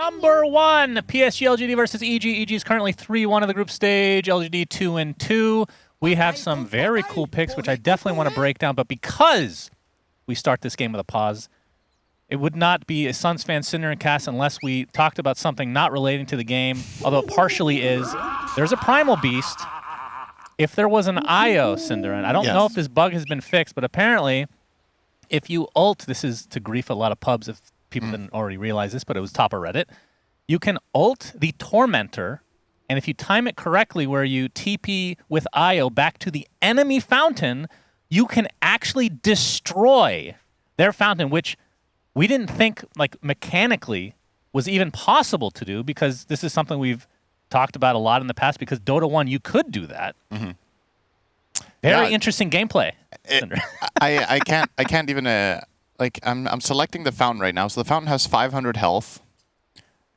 Number 1, PSG.LGD versus EG. EG is currently 3-1 of the group stage. LGD 2-2. We have some very cool picks, which I definitely want to break down. But because we start this game with a pause, it would not be a Suns fan, Cinder and Cass, unless we talked about something not relating to the game, although it partially is. There's a Primal Beast. If there was an IO, Cinder, and I don't know if this bug has been fixed, but apparently if you ult, this is to grief a lot of pubs if people didn't already realize this, but it was top of Reddit. You can ult the Tormentor, and if you time it correctly where you TP with IO back to the enemy fountain, you can actually destroy their fountain, which we didn't think like mechanically was even possible to do, because this is something we've talked about a lot in the past, because Dota 1 you could do that. Very interesting gameplay. I can't even like I'm selecting the fountain right now. So the fountain has 500 health.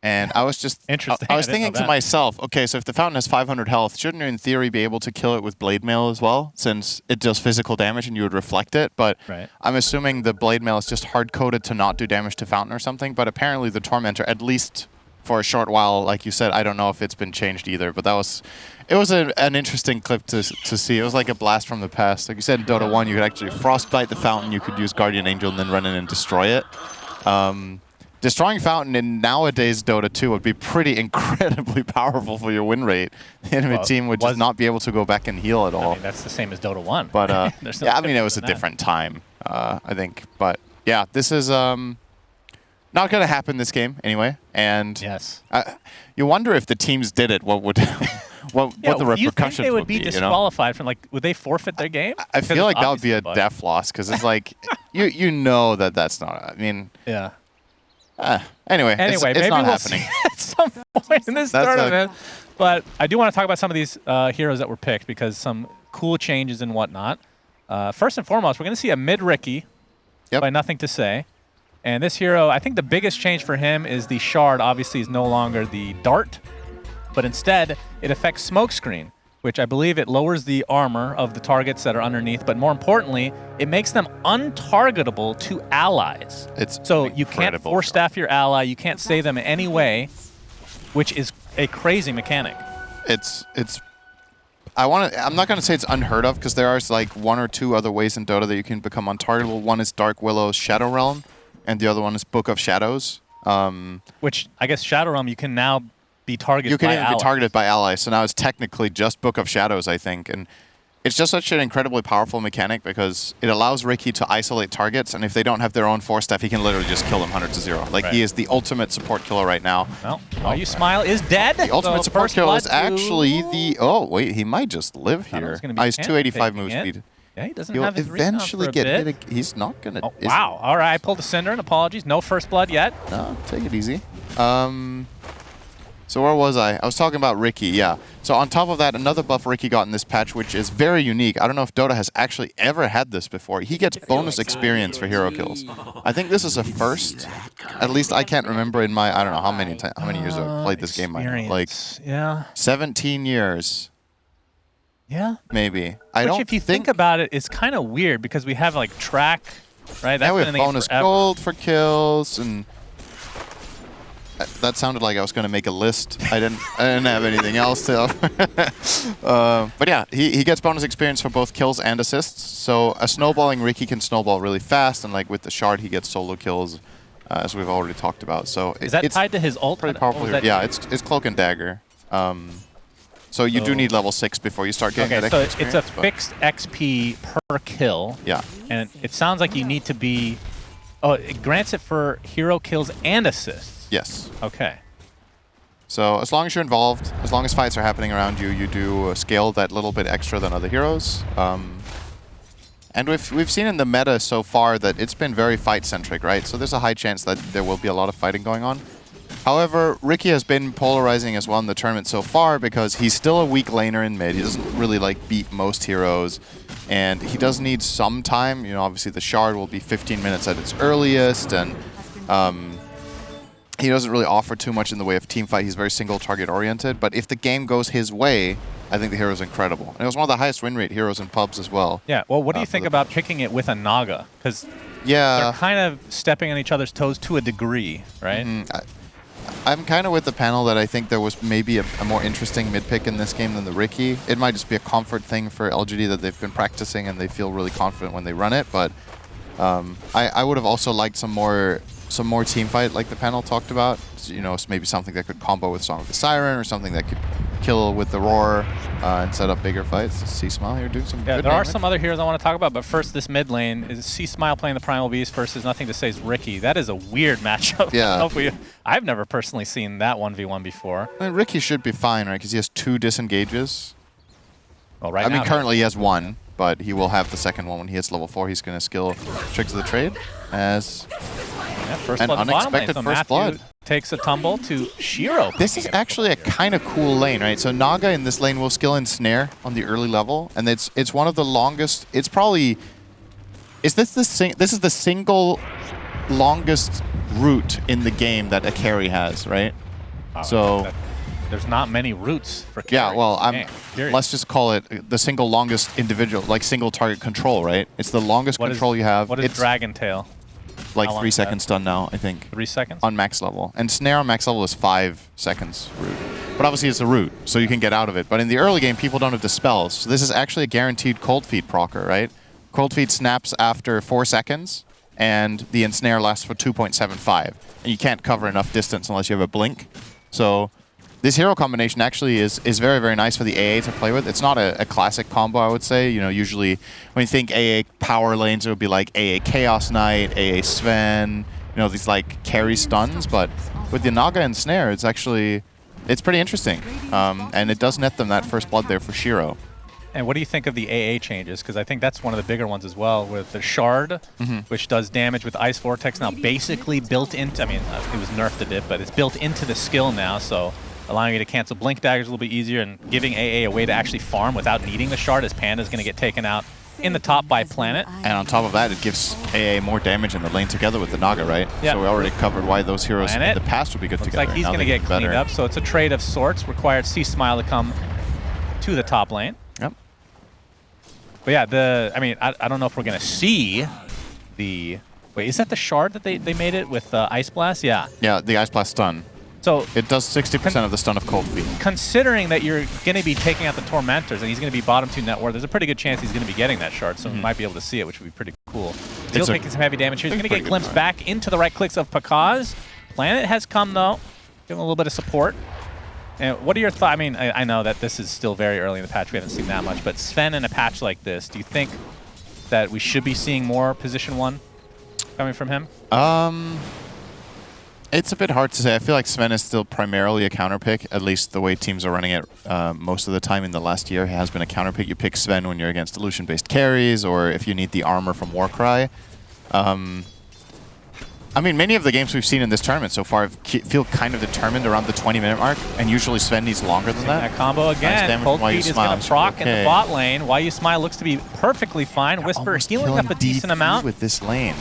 And I was just I was thinking to myself, okay, so if the fountain has 500 health, shouldn't you in theory be able to kill it with blade mail as well, since it does physical damage and you would reflect it? But I'm assuming the blade mail is just hard coded to not do damage to fountain or something. But apparently the Tormentor, at least for a short while, like you said, I don't know if it's been changed either. But it was an interesting clip to see. It was like a blast from the past. Like you said, in Dota 1, you could actually frostbite the fountain. You could use Guardian Angel and then run in and destroy it. Destroying Fountain in nowadays Dota 2 would be pretty incredibly powerful for your win rate. The enemy team would just not be able to go back and heal at all. I mean, that's the same as Dota 1. But yeah, I mean, it was a different time, I think. But yeah, this is not going to happen this game anyway. And you wonder if the teams did it, what would what the repercussions would be. You think they would be disqualified from, like, would they forfeit their game? I feel like that would be a def loss, because it's like you know that's not. I mean, Anyway, it's maybe not we'll happening. See at some point in this tournament. But I do want to talk about some of these heroes that were picked, because some cool changes and whatnot. First and foremost, we're going to see a mid-Ricky by Nothing to Say. And this hero, I think the biggest change for him is the Shard obviously is no longer the dart, but instead it affects Smokescreen, which I believe it lowers the armor of the targets that are underneath, but more importantly, it makes them untargetable to allies. So you can't force staff your ally, you can't save them in any way, which is a crazy mechanic. I'm not going to say it's unheard of, because there are like 1 or 2 other ways in Dota that you can become untargetable. One is Dark Willow's Shadow Realm, and the other one is Book of Shadows. Which I guess Shadow Realm you can now be targeted by allies. You can even be targeted by allies, so now it's technically just Book of Shadows, I think. And it's just such an incredibly powerful mechanic, because it allows Ricky to isolate targets, and if they don't have their own force staff, he can literally just kill them 100-0. Like, he is the ultimate support killer right now. Well, While You Smile is dead. The ultimate support killer is actually the... Oh, wait, he might just live here. He's 285 move speed. Yeah, he doesn't have his eventually get hit. He's not going to... Oh, wow. All right, I pulled a Cinder, and apologies. No first blood yet. No, take it easy. So where was I? I was talking about Ricky, yeah. So on top of that, another buff Ricky got in this patch, which is very unique. I don't know if Dota has actually ever had this before. He gets bonus experience for hero kills. I think this is a first. At least I can't remember in my, I don't know how many years I've played this game. Like 17 years. Yeah. Maybe. Which, if you think about it, it's kind of weird, because we have like track, right? Now we have bonus gold for kills, and that sounded like I was going to make a list. I didn't have anything else to but yeah, he gets bonus experience for both kills and assists. So a snowballing Ricky can snowball really fast, and like with the Shard, he gets solo kills, as we've already talked about. So is that tied to his ult? Pretty powerful. Yeah, it's Cloak and Dagger. So you do need level 6 before you start getting that extra experience. It's a fixed XP per kill. Yeah. And it sounds like you need to be... Oh, it grants it for hero kills and assists. Yes. Okay. So as long as you're involved, as long as fights are happening around you, you do scale that little bit extra than other heroes. And we've seen in the meta so far that it's been very fight-centric, right? So there's a high chance that there will be a lot of fighting going on. However, Ricky has been polarizing as well in the tournament so far, because he's still a weak laner in mid. He doesn't really like beat most heroes, and he does need some time. You know, obviously the Shard will be 15 minutes at its earliest, and he doesn't really offer too much in the way of team fight. He's very single target oriented, but if the game goes his way, I think the hero's incredible. And it was one of the highest win rate heroes in pubs as well. Yeah, well, what do you think about picking it with a Naga? Because they're kind of stepping on each other's toes to a degree, right? I'm kind of with the panel that I think there was maybe a more interesting mid pick in this game than the Riki. It might just be a comfort thing for LGD that they've been practicing and they feel really confident when they run it. But I would have also liked some more team fight like the panel talked about. You know, maybe something that could combo with Song of the Siren or something that could kill with the Roar and set up bigger fights. C-Smile here doing some good there are damage. some other heroes I want to talk about, but first this mid lane is C-Smile playing the Primal Beast versus Nothing to Say's Riki. That is a weird matchup. Yeah. I've never personally seen that 1v1 before. I mean, Riki should be fine, right? Because he has 2 disengages. Well, right I now, mean, currently he has 1, but he will have the second one when he hits level 4. He's going to skill Tricks of the Trade as first an blood unexpected so first blood. Takes a tumble to Shiro. This is actually a kind of cool lane, right? So Naga in this lane will skill Ensnare on the early level, and it's one of the longest. It's probably this is the single longest route in the game that a carry has, right? So there's not many routes for carry. Yeah, well, let's just call it the single longest individual, like single target control, right? It's the longest control you have. What is Dragon Tail? Like 3 seconds done now, I think. 3 seconds? On max level. And Snare on max level is 5 seconds route. But obviously it's a route, so you can get out of it. But in the early game, people don't have the spells. So this is actually a guaranteed Cold Feet procer, right? Cold Feet snaps after 4 seconds, and the Ensnare lasts for 2.75. And you can't cover enough distance unless you have a blink. So this hero combination actually is very, very nice for the AA to play with. It's not a classic combo, I would say. You know, usually when you think AA power lanes, it would be like AA Chaos Knight, AA Sven, you know, these like carry stuns. But with the Naga and Snare, it's pretty interesting. And it does net them that first blood there for Shiro. And what do you think of the AA changes? Because I think that's one of the bigger ones as well, with the Shard, which does damage with Ice Vortex now basically built into, I mean, it was nerfed a bit, but it's built into the skill now, so allowing you to cancel Blink Daggers a little bit easier and giving AA a way to actually farm without needing the Shard, as Panda's going to get taken out in the top by Planet. And on top of that, it gives AA more damage in the lane together with the Naga, right? Yeah. So we already covered why those heroes in the past would be good Looks together. like he's going to get cleaned up, so it's a trade of sorts. Required C-Smile to come to the top lane. Yep. But yeah, I don't know if we're going to see the... Wait, is that the Shard that they made it with Ice Blast? Yeah. Yeah, the Ice Blast stun. So it does 60% of the stun of Cold Feet. Considering that you're going to be taking out the Tormentors and he's going to be bottom 2 net worth, there's a pretty good chance he's going to be getting that Shard, so we might be able to see it, which would be pretty cool. Still taking some heavy damage here. He's going to get glimpsed back into the right clicks of Pakaz. Planet has come, though. Give him a little bit of support. And what are your thoughts? I mean, I know that this is still very early in the patch. We haven't seen that much. But Sven in a patch like this, do you think that we should be seeing more Position 1 coming from him? It's a bit hard to say. I feel like Sven is still primarily a counter pick, at least the way teams are running it most of the time in the last year. He has been a counter pick. You pick Sven when you're against illusion-based carries or if you need the armor from Warcry. I mean, many of the games we've seen in this tournament so far feel kind of determined around the 20-minute mark, and usually Sven needs longer than that. That combo again. Nice Cold Feet is going to proc in the bot lane. Why You Smile looks to be perfectly fine. Whisper healing up a decent amount. With this lane.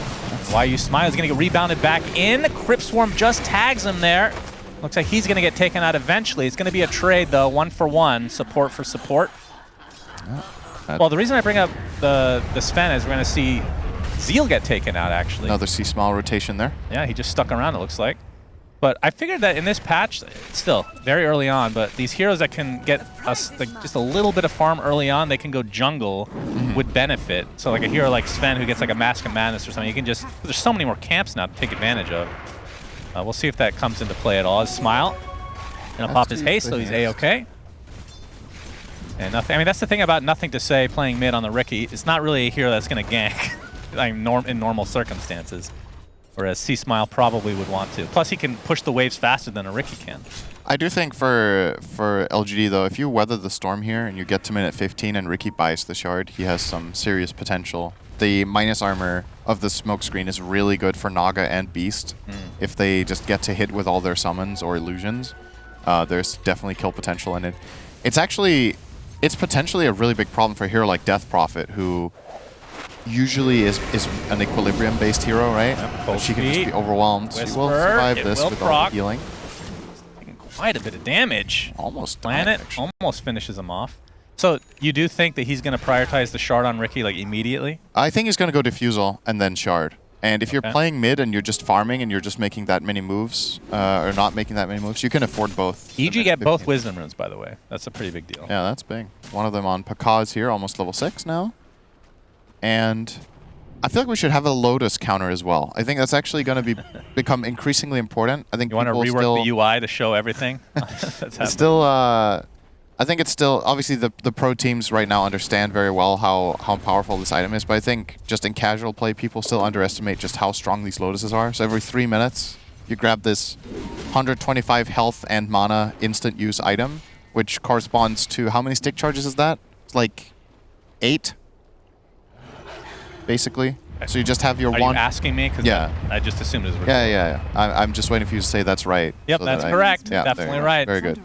Why You Smile is going to get rebounded back in. Crypt Swarm just tags him there. Looks like he's going to get taken out eventually. It's going to be a trade, though, 1-for-1, support for support. Well, the reason I bring up the Sven is we're going to see Zeal get taken out, actually. Another C-Smile rotation there. Yeah, he just stuck around, it looks like. But I figured that in this patch, still very early on, but these heroes that can get us just a little bit of farm early on, they can go jungle, would benefit. So like a hero like Sven who gets like a Mask of Madness or something, you can just, there's so many more camps now to take advantage of. We'll see if that comes into play at all. His Smile, gonna pop his haste, so he's A-okay. And nothing, I mean, that's the thing about Nothing to Say playing mid on the Riki. It's not really a hero that's gonna gank. In normal circumstances, whereas C-Smile probably would want to. Plus, he can push the waves faster than a Riki can. I do think for LGD, though, if you weather the storm here and you get to minute 15 and Riki buys the Shard, he has some serious potential. The minus armor of the smoke screen is really good for Naga and Beast. If they just get to hit with all their summons or illusions, there's definitely kill potential in it. It's potentially a really big problem for a hero like Death Prophet, who usually is an equilibrium-based hero, right? Yep, she can just be overwhelmed. She will survive this with all the healing. Taking quite a bit of damage. Almost Planet almost finishes him off. So you do think that he's going to prioritize the Shard on Riki like immediately? I think he's going to go Diffusal and then Shard. And if you're playing mid and you're just farming and you're just making that many moves, or not making that many moves, you can afford both. EG get both Wisdom Runes, by the way. That's a pretty big deal. Yeah, that's big. One of them on Pakaz here, almost level 6 now. And I feel like we should have a Lotus counter as well. I think that's actually going to become increasingly important. I think you want to rework the UI to show everything. That's still, I think it's still obviously the pro teams right now understand very well how powerful this item is. But I think just in casual play, people still underestimate just how strong these Lotuses are. So every 3 minutes, you grab this 125 health and mana instant use item, which corresponds to how many stick charges is that? It's like 8. Basically. So you just have your one... Are you asking me? Because I just assumed it was... Yeah. I'm just waiting for you to say that's right. Yep, so that's correct. Definitely right. Very good.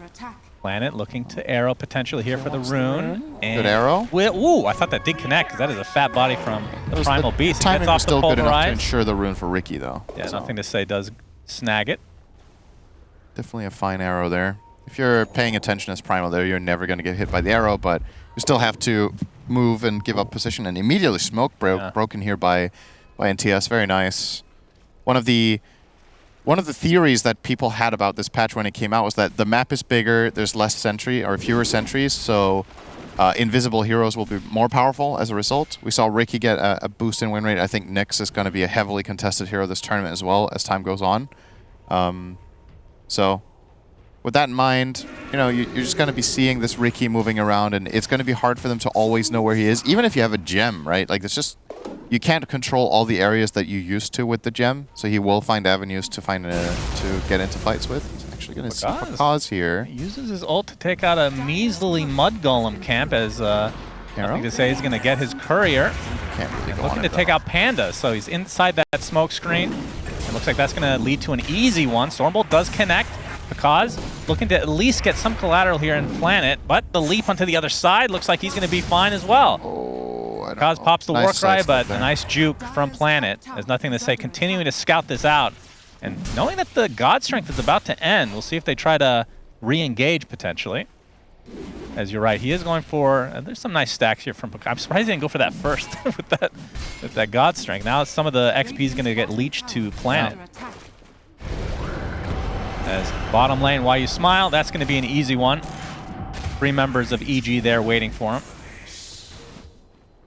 Planet looking to arrow potentially here for the rune. Good arrow. Ooh, I thought that did connect, because that is a fat body from Primal Beast. Timing was still good enough to ensure the rune for Ricky, though. Yeah, so. Nothing to say does snag it. Definitely a fine arrow there. If you're paying attention as Primal there, you're never going to get hit by the arrow, but you still have to move and give up position, and immediately smoke broken here by NTS. Very nice. One of the theories that people had about this patch when it came out was that the map is bigger, there's less sentry or fewer sentries, so invisible heroes will be more powerful as a result. We saw Ricky get a boost in win rate. I think Nyx is going to be a heavily contested hero this tournament as well as time goes on. So with that in mind, you know, you're just going to be seeing this Ricky moving around, and it's going to be hard for them to always know where he is, even if you have a gem, right? Like, it's just, you can't control all the areas that you used to with the gem, so he will find avenues to to get into fights with. He's actually going to see Pakaz here. He uses his ult to take out a measly Mud Golem camp, as nothing to say he's going to get his courier. Can't really go looking to take out Panda, so he's inside that smoke screen. It looks like that's going to lead to an easy one. Stormbolt does connect. Pakaz looking to at least get some collateral here in Planet, but the leap onto the other side looks like he's going to be fine as well. Pakaz pops the war cry, but a nice juke from Planet. There's nothing to say. Continuing to scout this out, and knowing that the God Strength is about to end, we'll see if they try to re-engage potentially. As you're right, he is going for. There's some nice stacks here from Pakaz. I'm surprised he didn't go for that first with that God Strength. Now some of the XP is going to get leached to Planet. As bottom lane, while you smile, that's going to be an easy one. 3 members of EG there waiting for him.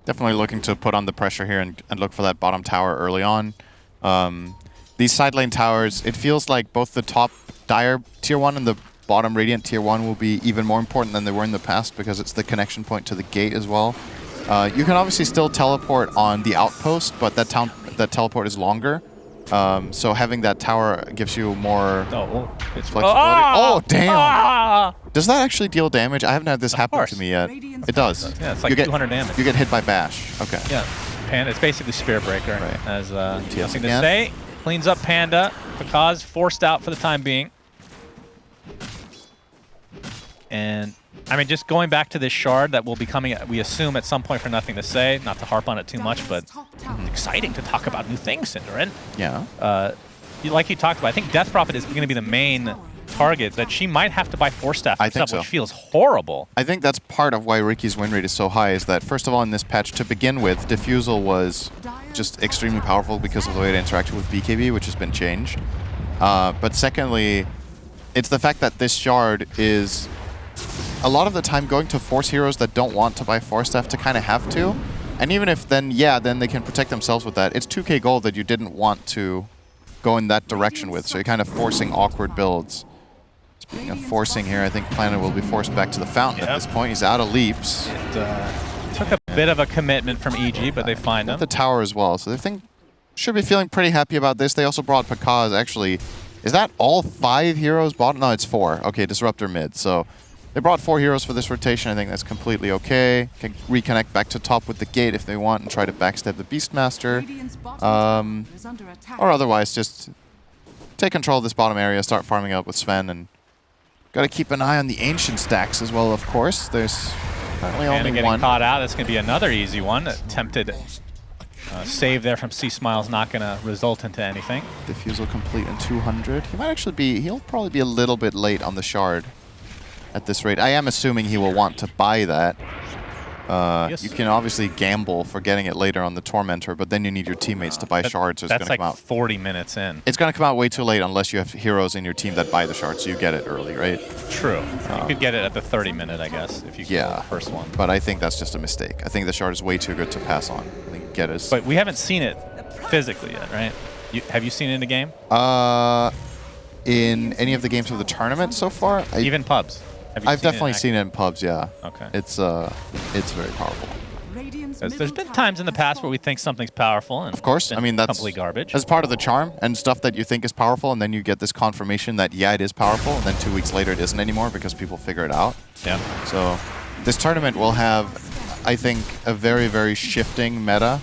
Definitely looking to put on the pressure here and look for that bottom tower early on. These side lane towers, it feels like both the top Dire Tier 1 and the bottom Radiant Tier 1 will be even more important than they were in the past, because it's the connection point to the gate as well. You can obviously still teleport on the outpost, but that teleport is longer. So having that tower gives you more flexibility. Oh, damn! Does that actually deal damage? I haven't had this happen to me yet. It does. Yeah, it's like 200 damage. You get hit by Bash. Okay. Yeah, Panda. It's basically Spear Breaker. Right. As nothing to say. Cleans up Panda. Pakaz forced out for the time being. And I mean, just going back to this shard that will be coming, we assume, at some point for Nothing to Say. Not to harp on it too much, but it's exciting to talk about new things, Cinderin. Yeah. Like you talked about, I think Death Prophet is going to be the main target, that she might have to buy Force Staff herself, which feels horrible. I think that's part of why Ricky's win rate is so high, is that, first of all, in this patch, to begin with, Diffusal was just extremely powerful because of the way it interacted with BKB, which has been changed. But secondly, it's the fact that this shard is a lot of the time going to force heroes that don't want to buy Force Staff to kind of have to. And even if then they can protect themselves with that. It's 2k gold that you didn't want to go in that direction with, so you're kind of forcing awkward builds. Speaking of forcing here, I think Planet will be forced back to the fountain at this point. He's out of leaps. It took a bit of a commitment from EG, but they find him. The tower as well, so they should be feeling pretty happy about this. They also brought Pakaz, actually. Is that all 5 heroes bought? No, it's 4. Okay, Disruptor mid, so they brought 4 heroes for this rotation. I think that's completely okay. Can reconnect back to top with the gate if they want and try to backstab the Beastmaster. Or otherwise, just take control of this bottom area, start farming up with Sven, and got to keep an eye on the Ancient stacks as well, of course. There's currently only getting one. Caught out. That's going to be another easy one. Attempted save there from C-Smile's not going to result into anything. Diffusal complete in 200. He might actually be, he'll probably be a little bit late on the shard at this rate. I am assuming he will want to buy that. You can obviously gamble for getting it later on the Tormentor, but then you need your teammates to buy shards. So that's like come out 40 minutes in. It's going to come out way too late unless you have heroes in your team that buy the shards, so you get it early, right? True. You could get it at the 30-minute, I guess, if you kill the first one. But I think that's just a mistake. I think the shard is way too good to pass on. I think get it. But we haven't seen it physically yet, right? Have you seen it in a game? In any of the games of the tournament so far? Even pubs? I've definitely seen it in pubs, yeah. Okay. It's very powerful. There's been times in the past where we think something's powerful, and of course, I mean that's complete garbage. That's part of the charm, and stuff that you think is powerful, and then you get this confirmation that yeah, it is powerful, and then 2 weeks later it isn't anymore because people figure it out. Yeah. So this tournament will have, I think, a very, very shifting meta,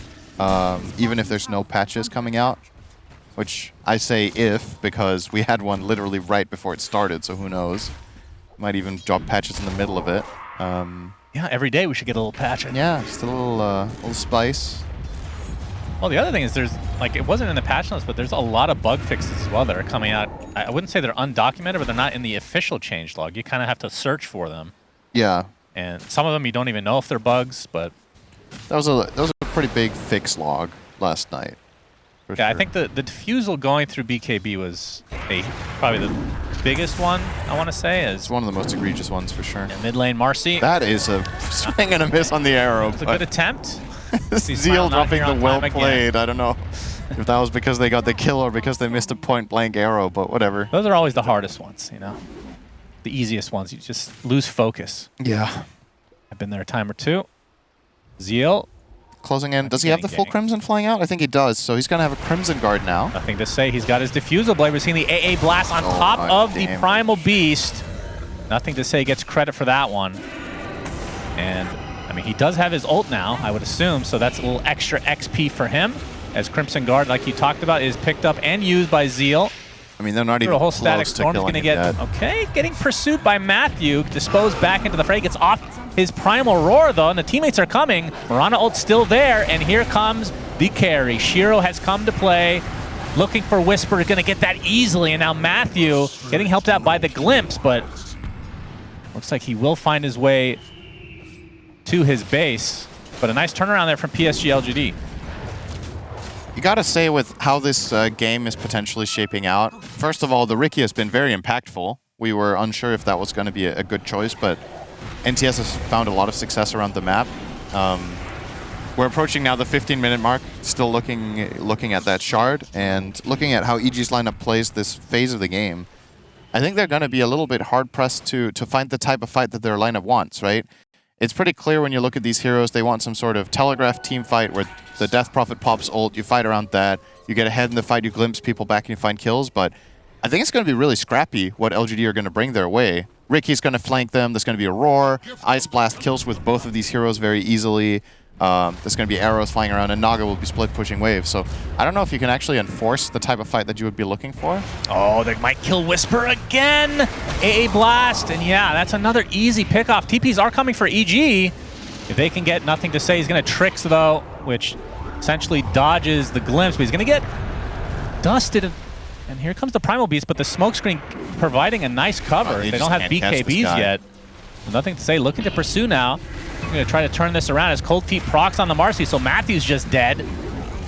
even if there's no patches coming out. Which I say if, because we had one literally right before it started, so who knows? Might even drop patches in the middle of it. Yeah, every day we should get a little patch. Yeah, just a little spice. Well, the other thing is there's, like, it wasn't in the patch notes, but there's a lot of bug fixes as well that are coming out. I wouldn't say they're undocumented, but they're not in the official changelog. You kind of have to search for them. Yeah. And some of them you don't even know if they're bugs, but... That was a pretty big fix log last night. Yeah, sure. I think the defusal going through BKB was probably the biggest one, I want to say. It's one of the most egregious ones for sure. Mid lane Marcy. That is a swing and a miss on the arrow. It's a good attempt. Zeal dropping the well played. I don't know if that was because they got the kill or because they missed a point blank arrow, but whatever. Those are always the hardest ones, you know. The easiest ones. You just lose focus. Yeah. I've been there a time or two. Zeal. Closing in. Does he have the full Crimson flying out? I think he does. So he's going to have a Crimson Guard now. Nothing to say. He's got his Diffusal Blade. We're seeing the AA Blast on top of the Primal Beast. Nothing to say. Gets credit for that one. And, I mean, he does have his ult now, I would assume. So that's a little extra XP for him. As Crimson Guard, like you talked about, is picked up and used by Zeal. I mean, they're not even a whole close static to storm's killing gonna get dead. Okay, getting pursued by Matthew, disposed back into the fray, gets off his primal roar though, and the teammates are coming. Mirana ult's still there, and here comes the carry. Shiro has come to play, looking for Whisper, gonna get that easily, and now Matthew getting helped out by the glimpse, but looks like he will find his way to his base. But a nice turnaround there from PSG.LGD. You gotta say with how this game is potentially shaping out, first of all, the Riki has been very impactful. We were unsure if that was going to be a good choice, but NTS has found a lot of success around the map. We're approaching now the 15-minute mark, still looking at that shard, and looking at how EG's lineup plays this phase of the game. I think they're going to be a little bit hard-pressed to find the type of fight that their lineup wants, right? It's pretty clear when you look at these heroes, they want some sort of telegraph team fight where the Death Prophet pops ult, you fight around that, you get ahead in the fight, you glimpse people back and you find kills, but I think it's going to be really scrappy what LGD are going to bring their way. Riki's going to flank them, there's going to be a roar, Ice Blast kills with both of these heroes very easily, there's going to be arrows flying around, and Naga will be split pushing waves, so I don't know if you can actually enforce the type of fight that you would be looking for. Oh, they might kill Whisper again! AA Blast, and yeah, that's another easy pickoff. TPs are coming for EG. If they can get Nothing to Say, he's going to Tricks though, which essentially dodges the glimpse, but he's going to get dusted. And here comes the Primal Beast, but the smokescreen providing a nice cover. They don't have BKBs yet. Nothing to Say, looking to pursue now. I'm going to try to turn this around as Cold Feet procs on the Marcy, so Matthew's just dead.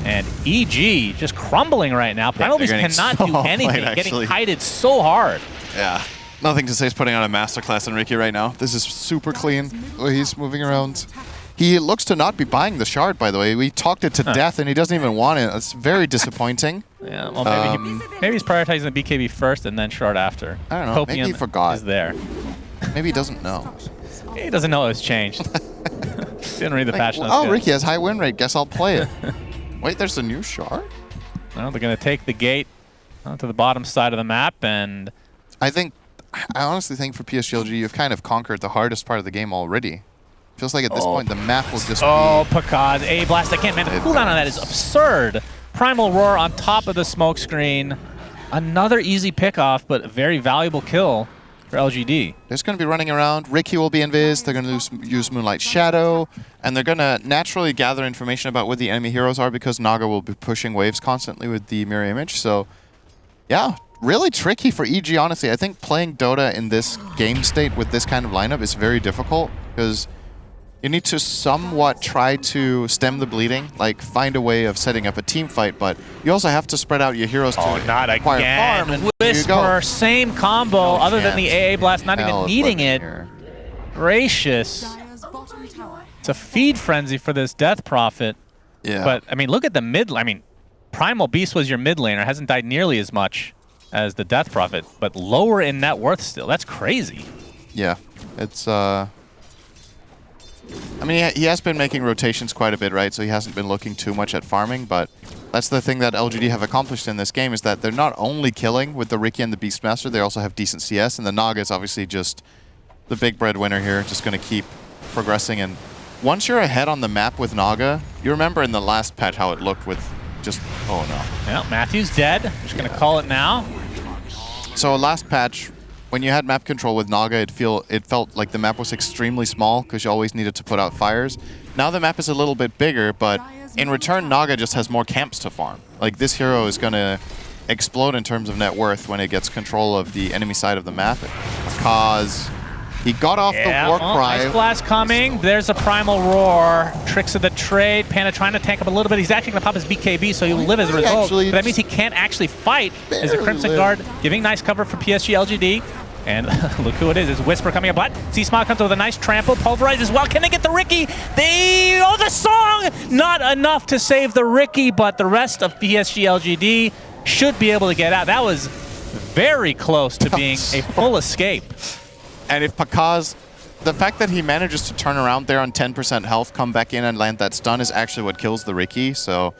And EG just crumbling right now. Primal Beast cannot do anything, getting kited so hard. Yeah. Nothing to Say is putting on a masterclass on Riki right now. This is super clean. He's moving around. He looks to not be buying the shard, by the way. We talked it to death, and he doesn't even want it. It's very disappointing. Yeah, well, maybe he's prioritizing the BKB first and then shard after. I don't know. Maybe he forgot. Is there. Maybe he doesn't know. He doesn't know it's changed. Didn't read the patch notes. Oh, Riki has high win rate. Guess I'll play it. Wait, there's a new shard? Well, they're going to take the gate onto the bottom side of the map, and I honestly think for PSG.LGD, you've kind of conquered the hardest part of the game already. Feels like at this point the map will just be... Oh, Pakad, A Blast again, man. The cooldown on that is absurd. Primal Roar on top of the smoke screen. Another easy pickoff, but a very valuable kill for LGD. They're just going to be running around. Riki will be invis. They're going to use Moonlight Shadow. And they're going to naturally gather information about where the enemy heroes are because Naga will be pushing waves constantly with the mirror image. So, yeah, really tricky for EG, honestly. I think playing Dota in this game state with this kind of lineup is very difficult because You need to somewhat try to stem the bleeding, like find a way of setting up a team fight, but you also have to spread out your heroes to not acquire again. farm. And Whisper, same combo, other than the AA blast, not even needing it. Here. Gracious. It's a feed frenzy for this Death Prophet. Yeah. But, I mean, look at the mid. I mean, Primal Beast was your mid laner. Hasn't died nearly as much as the Death Prophet, but lower in net worth still. That's crazy. Yeah. It's, I mean, he has been making rotations quite a bit, right? So he hasn't been looking too much at farming, but that's the thing that LGD have accomplished in this game is that they're not only killing with the Riki and the Beastmaster, they also have decent CS, and the Naga is obviously just the big breadwinner here, just going to keep progressing. And once you're ahead on the map with Naga, you remember in the last patch how it looked with just, oh no. Well, Matthew's dead. I'm just going to call it now. So last patch, when you had map control with Naga, it felt like the map was extremely small because you always needed to put out fires. Now the map is a little bit bigger, but in return, Naga just has more camps to farm. Like, this hero is going to explode in terms of net worth when it gets control of the enemy side of the map because he got off the war cry. Ice Blast coming. There's a Primal Roar. Tricks of the trade. Panda trying to tank up a little bit. He's actually going to pop his BKB, so he'll live as a result. But that means he can't actually fight. Is a Crimson Guard giving nice cover for PSG.LGD. And look who it is. It's Whisper coming up. But C-Smile comes with a nice trample. Pulverize as well. Can they get the Riki? Oh, the song! Not enough to save the Riki, but the rest of PSG.LGD should be able to get out. That was very close to being a full escape. And if Pakaz, the fact that he manages to turn around there on 10% health, come back in and land that stun is actually what kills the Riki. So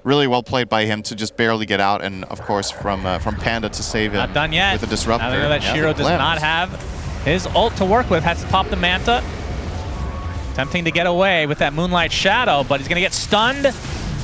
really well played by him to just barely get out, and of course from Panda to save him not done yet. with a disruptor. I know that Shiro does not have his ult to work with. Has to pop the Manta. Tempting to get away with that Moonlight Shadow, but he's going to get stunned,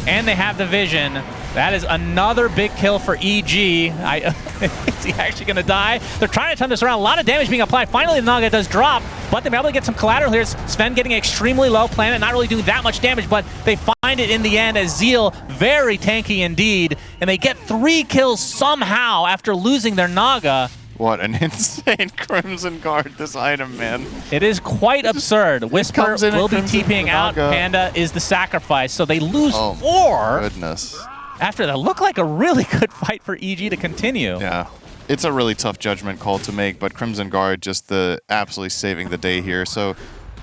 and they have the vision. That is another big kill for EG. Is he actually going to die? They're trying to turn this around. A lot of damage being applied. Finally, the Naga does drop, but they're able to get some collateral here. Sven getting extremely low. Planet not really doing that much damage, but they find it in the end as Zeal, very tanky indeed, and they get 3 kills somehow after losing their Naga. What an insane Crimson Guard, this item, man. It is quite absurd. Whisper will be TPing out. Panda is the sacrifice, so they lose 4. Goodness. After that, looked like a really good fight for EG to continue. Yeah, it's a really tough judgment call to make, but Crimson Guard just absolutely saving the day here. So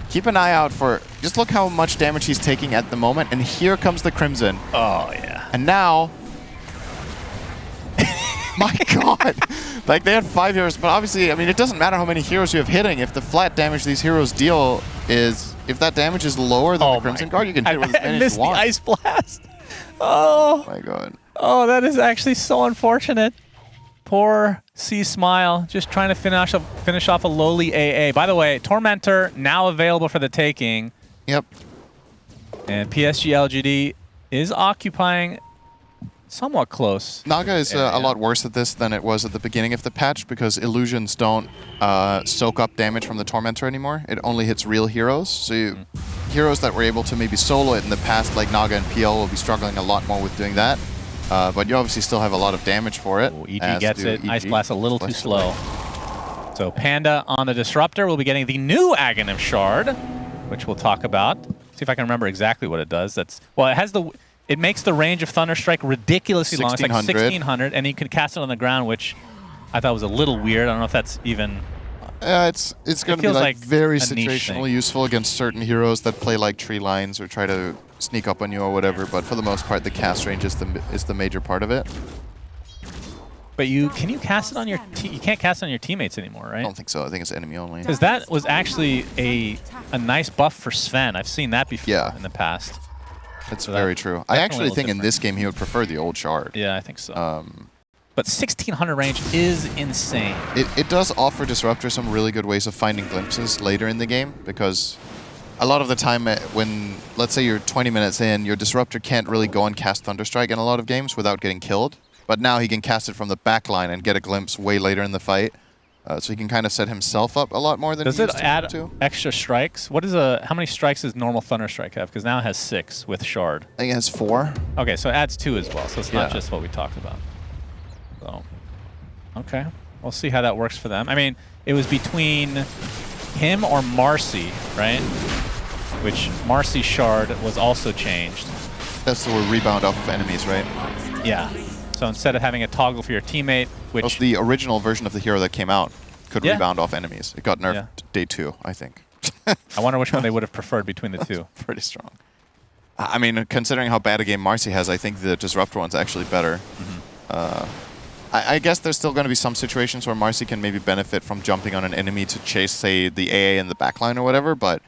keep an eye out for, just look how much damage he's taking at the moment, and here comes the Crimson. Oh, yeah. And now, my God, like they had 5 heroes, but obviously, I mean, it doesn't matter how many heroes you have hitting. If the flat damage these heroes deal is, if that damage is lower than the Crimson Guard, you can hit it with as many as you want. I missed the Ice Blast. Oh my God. Oh, that is actually so unfortunate. Poor C-Smile, just trying to finish off a lowly AA. By the way, Tormentor now available for the taking. Yep. And PSG.LGD is occupying somewhat close. Naga is a lot worse at this than it was at the beginning of the patch because illusions don't soak up damage from the Tormentor anymore. It only hits real heroes. So heroes that were able to maybe solo it in the past, like Naga and PL, will be struggling a lot more with doing that. But you obviously still have a lot of damage for it. Ooh, EG gets it. EG. Ice Blast a little too slow. So Panda on the Disruptor will be getting the new Aghanim Shard, which we'll talk about. See if I can remember exactly what it does. Well, it has it makes the range of Thunderstrike ridiculously long. It's like 1600, and you can cast it on the ground, which I thought was a little weird. I don't know if that's even... it's going to be like very situationally useful against certain heroes that play like tree lines or try to sneak up on you or whatever, but for the most part, the cast range is the major part of it. But can you cast it on your you can't cast it on your teammates anymore, right? I don't think so. I think it's enemy only. Because that was actually a nice buff for Sven. I've seen that before in the past. That's very true. I actually think in this game he would prefer the old shard. Yeah, I think so. But 1600 range is insane. It does offer Disruptor some really good ways of finding glimpses later in the game, because a lot of the time when, let's say you're 20 minutes in, your Disruptor can't really go and cast Thunderstrike in a lot of games without getting killed. But now he can cast it from the back line and get a glimpse way later in the fight. So he can kind of set himself up a lot more than he used to. Does it add extra strikes? How many strikes does normal Thunderstrike have? Because now it has 6 with Shard. I think it has 4. Okay, so it adds 2 as well. So it's not just what we talked about. So, okay. We'll see how that works for them. I mean, it was between him or Marcy, right? which Marcy Shard was also changed. That's the rebound off of enemies, right? Yeah. So instead of having a toggle for your teammate, which... That was the original version of the hero that came out. Could rebound off enemies. It got nerfed day 2, I think. I wonder which one they would have preferred between the two. Pretty strong. I mean, considering how bad a game Marcy has, I think the Disruptor one's actually better. I guess there's still going to be some situations where Marcy can maybe benefit from jumping on an enemy to chase, say, the AA in the backline or whatever, but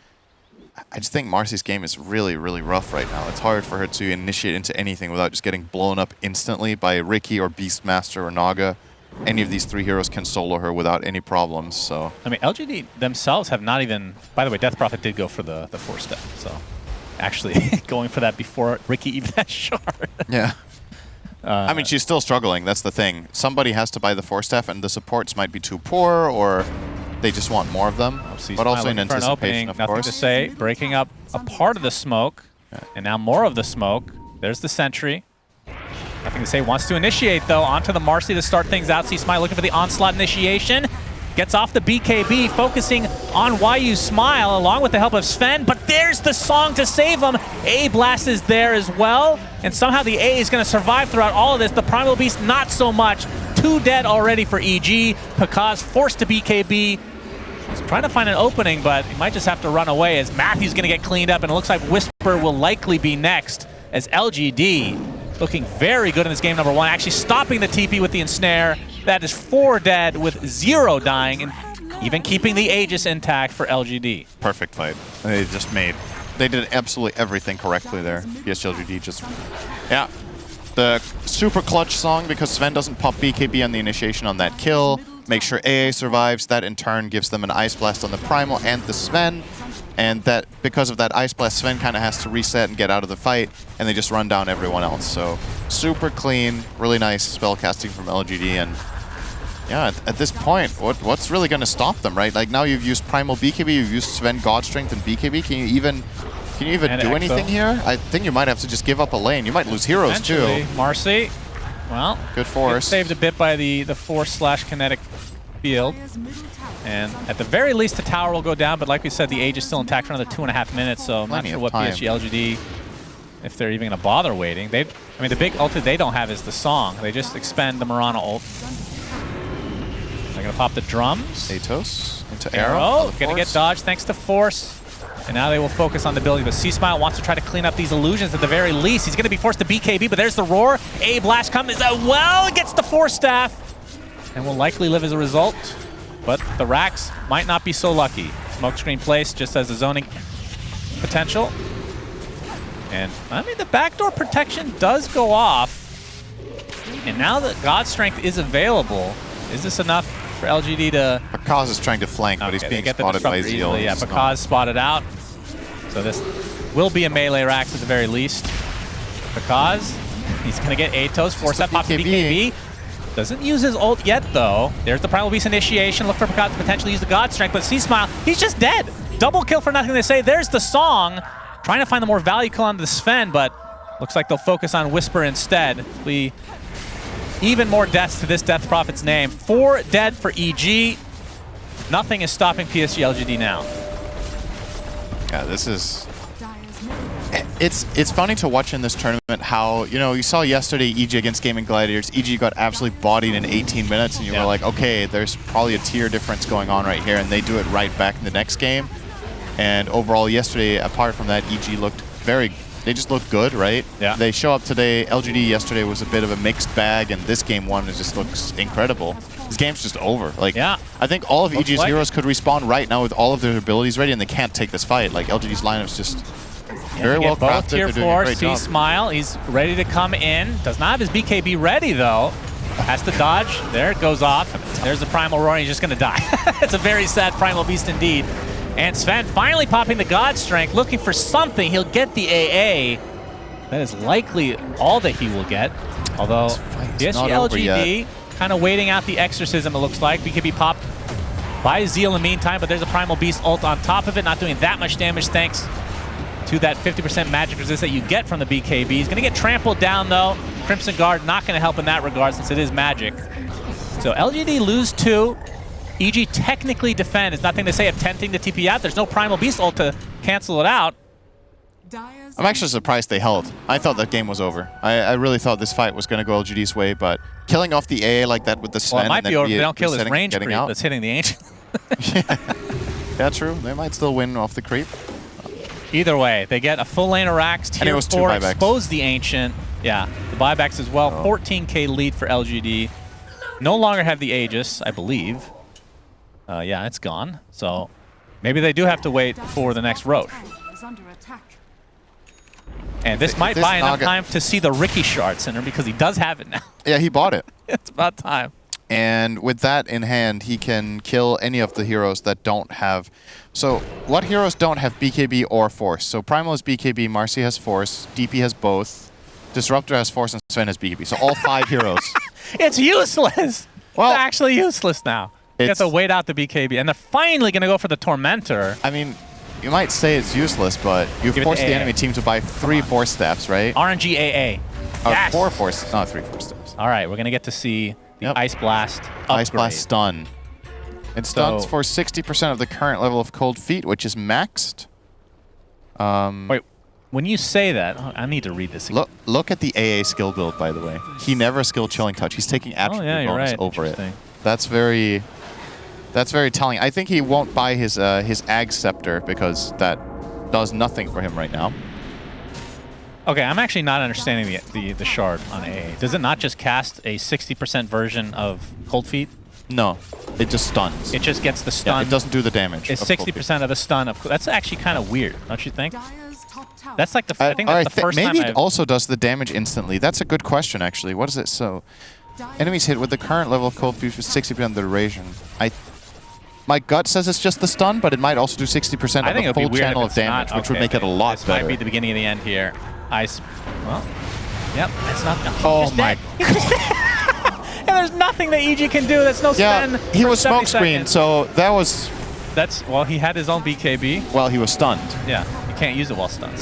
I just think Marcy's game is really, really rough right now. It's hard for her to initiate into anything without just getting blown up instantly by Ricky or Beastmaster or Naga. Any of these 3 heroes can solo her without any problems, so... I mean, LGD themselves have not even... By the way, Death Prophet did go for the 4-step, so... Actually, going for that before Ricky even had Shard. Yeah. I mean, she's still struggling, that's the thing. Somebody has to buy the 4-step, and the supports might be too poor, or they just want more of them. But also in anticipation, of course. Nothing to say. Breaking up a part of the smoke, and now more of the smoke. There's the sentry. Nothing to say. Wants to initiate, though, onto the Marcy to start things out. C-Smile looking for the onslaught initiation. Gets off the BKB, focusing on YU Smile, along with the help of Sven. But there's the song to save him. A-Blast is there as well. And somehow the A is going to survive throughout all of this. The Primal Beast, not so much. 2 dead already for EG. Pakaz forced to BKB. He's trying to find an opening, but he might just have to run away as Matthew's going to get cleaned up. And it looks like Whisper will likely be next as LGD looking very good in this game number 1, actually stopping the TP with the ensnare. That is 4 dead with 0 dying, and even keeping the Aegis intact for LGD. Perfect fight. They did absolutely everything correctly there. PSG.LGD just... Yeah. The super clutch song, because Sven doesn't pop BKB on the initiation on that kill. Make sure AA survives. That in turn gives them an Ice Blast on the Primal and the Sven. And that, because of that Ice Blast, Sven kind of has to reset and get out of the fight, and they just run down everyone else. So super clean, really nice spellcasting from LGD, and yeah, at this point, what's really going to stop them, right? Like now you've used Primal BKB, you've used Sven God Strength and BKB. Can you even do anything here? I think you might have to just give up a lane. You might lose heroes too. Marcy, well, good force. Saved a bit by the force/kinetic field. And at the very least, the tower will go down, but like we said, the Age is still intact for another 2.5 minutes, so I'm not sure what PSG.LGD, if they're even going to bother waiting. I mean, the big ulti they don't have is the song. They just expend the Mirana ult. They're going to pop the drums. Atos into Arrow. Going to get dodged thanks to Force. And now they will focus on the ability, but C-Smile wants to try to clean up these illusions at the very least. He's going to be forced to BKB, but there's the roar. A-Blast comes as well, gets the Force Staff, and will likely live as a result. But the Rax might not be so lucky. Smokescreen placed just as the zoning potential. And, I mean, the backdoor protection does go off. And now that God Strength is available, is this enough for LGD to... Pakaz is trying to flank, but he's being spotted by Zeal. Yeah, Pakaz spotted out. So this will be a melee Rax at the very least. Pakaz, he's going to get Atos, force that pop to BKB. Doesn't use his ult yet, though. There's the Primal Beast initiation. Look for Pakaz to potentially use the God Strength, but C-Smile, he's just dead. Double kill for nothing to say. There's the song. Trying to find the more value kill on the Sven, but looks like they'll focus on Whisper instead. Even more deaths to this Death Prophet's name. 4 dead for EG. Nothing is stopping PSG.LGD now. Yeah, this is... It's funny to watch in this tournament how, you know, you saw yesterday EG against Gaming Gladiators. EG got absolutely bodied in 18 minutes, and you were like, okay, there's probably a tier difference going on right here, and they do it right back in the next game. And overall, yesterday, apart from that, EG looked they just looked good, right? Yeah. They show up today. LGD yesterday was a bit of a mixed bag, and this game one just looks incredible. This game's just over. Like, yeah. I think all of EG's heroes could respawn right now with all of their abilities ready, and they can't take this fight. Like, LGD's lineup's just... very well crafted. Tier 4, C-Smile, he's ready to come in. Does not have his BKB ready, though. Has to dodge. There it goes off. There's the Primal Roar, and he's just going to die. It's a very sad Primal Beast indeed. And Sven finally popping the God Strength, looking for something. He'll get the AA. That is likely all that he will get. Although, PSG.LGD kind of waiting out the Exorcism, it looks like. BKB popped by Zeal in the meantime, but there's a Primal Beast ult on top of it, not doing that much damage thanks to that 50% magic resist that you get from the BKB. He's going to get trampled down, though. Crimson Guard not going to help in that regard since it is magic. So LGD lose 2. EG technically defend. It's nothing to say of tempting to TP out. There's no Primal Beast ult to cancel it out. I'm actually surprised they held. I thought that game was over. I really thought this fight was going to go LGD's way, but killing off the AA like that with the Sven... Well, it might be over if they don't kill this resetting, range getting creep out. that's hitting the Ancient. Yeah, true. They might still win off the creep. Either way, they get a full lane of racks, tier 4, expose the Ancient. Yeah, the buybacks as well. 14k lead for LGD. No longer have the Aegis, I believe. Yeah, it's gone. So maybe they do have to wait for the next Roche. And this might buy enough time to see the Ricky shard center because he does have it now. Yeah, he bought it. It's about time. And with that in hand, he can kill any of the heroes that don't have... So, what heroes don't have BKB or Force? So, Primal has BKB, Marcy has Force, DP has both, Disruptor has Force, and Sven has BKB. So, all 5 heroes. It's useless! Well, it's actually useless now. You have to wait out the BKB. And they're finally going to go for the Tormentor. I mean, you might say it's useless, but you forced the enemy team to buy 3 Force Staffs, right? RNG AA. Yes. 4 Force... No, 3 Force Staffs. All right, we're going to get to see... The Ice Blast upgrade. Ice Blast stun. It stuns for 60% of the current level of Cold Feet, which is maxed. Wait, when you say that, I need to read this again. Look at the AA skill build, by the way. He never skilled Chilling Touch. He's taking attribute bonus over it. That's very telling. I think he won't buy his Ag Scepter because that does nothing for him right now. Okay, I'm actually not understanding the shard on AA. Does it not just cast a 60% version of Cold Feet? No, it just stuns. It just gets the stun. Yeah, it doesn't do the damage. It's 60% of the stun. That's actually kind of weird, don't you think? That's like the I think that's the first time maybe it also does the damage instantly. That's a good question, actually. What is it? So, enemies hit with the current level of Cold Feet for 60% of the duration. My gut says it's just the stun, but it might also do 60% of the full channel of damage, which would make it a lot better. This might be the beginning of the end here. Ice. Well, yep, it's not. Oh my god. And there's nothing that EG can do. That's no Sven. Yeah, he was smoke screened, so that was... Well, he had his own BKB. Well, he was stunned. Yeah, you can't use it while stunned.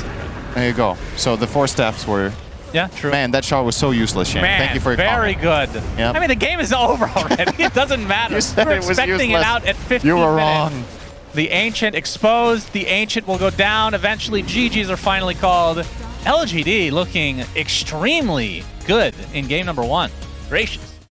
There you go. So the 4 staffs were... Yeah, true. Man, that shot was so useless, Shane. Man, thank you for your very comment. good. Yep. I mean, the game is over already. It doesn't matter. You said We're it was expecting useless. it out at 15 You were minutes. wrong. The Ancient exposed. The Ancient will go down. Eventually, GGs are finally called. LGD looking extremely good in game number 1. Gracious.